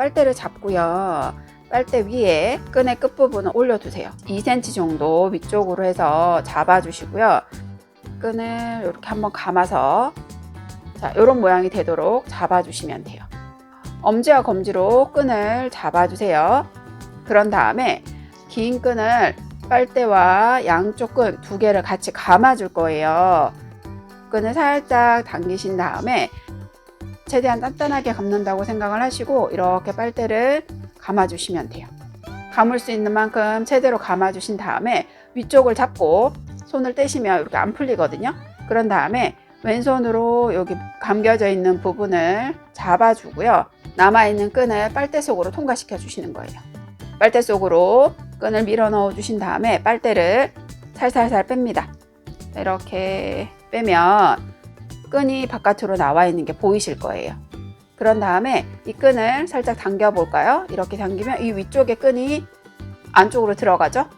빨대를 잡고요. 빨대 위에 끈의 끝부분을 올려두세요. 2cm 정도 위쪽으로 해서 잡아주시고요. 끈을 이렇게 한번 감아서 자, 이런 모양이 되도록 잡아주시면 돼요. 엄지와 검지로 끈을 잡아주세요. 그런 다음에 긴 끈을 빨대와 양쪽 끈 두 개를 같이 감아줄 거예요. 끈을 살짝 당기신 다음에 최대한 단단하게 감는다고 생각을 하시고 이렇게 빨대를 감아주시면 돼요. 감을 수 있는 만큼 최대로 감아주신 다음에 위쪽을 잡고 손을 떼시면 이렇게 안 풀리거든요. 그런 다음에 왼손으로 여기 감겨져 있는 부분을 잡아주고요. 남아있는 끈을 빨대 속으로 통과시켜 주시는 거예요. 빨대 속으로 끈을 밀어 넣어 주신 다음에 빨대를 살살살 뺍니다. 이렇게 빼면 끈이 바깥으로 나와 있는 게 보이실 거예요. 그런 다음에 이 끈을 살짝 당겨 볼까요? 이렇게 당기면 이 위쪽에 끈이 안쪽으로 들어가죠.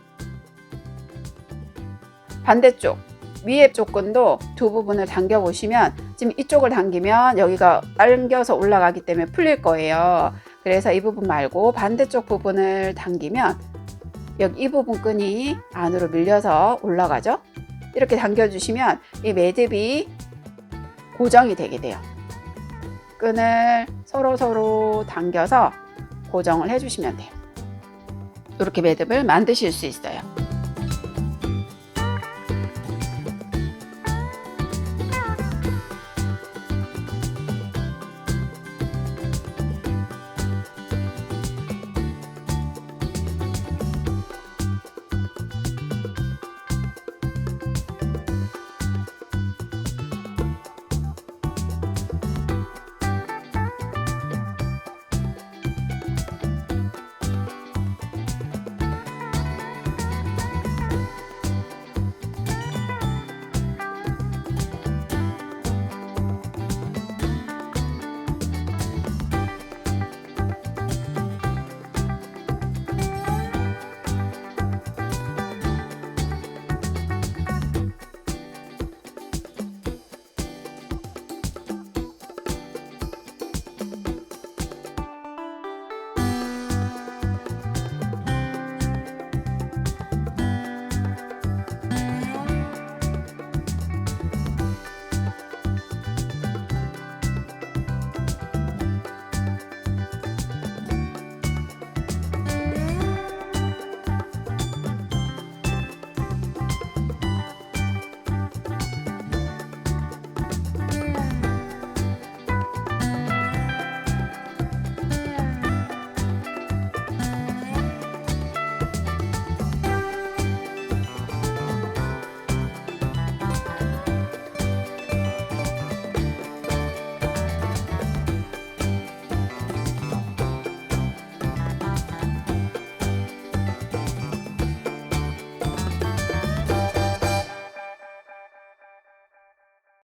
반대쪽 위에 쪽 끈도 두 부분을 당겨 보시면 지금 이쪽을 당기면 여기가 당겨서 올라가기 때문에 풀릴 거예요. 그래서 이 부분 말고 반대쪽 부분을 당기면 여기 이 부분 끈이 안으로 밀려서 올라가죠. 이렇게 당겨 주시면 이 매듭이 고정이 되게 돼요. 끈을 서로 당겨서 고정을 해주시면 돼요. 이렇게 매듭을 만드실 수 있어요.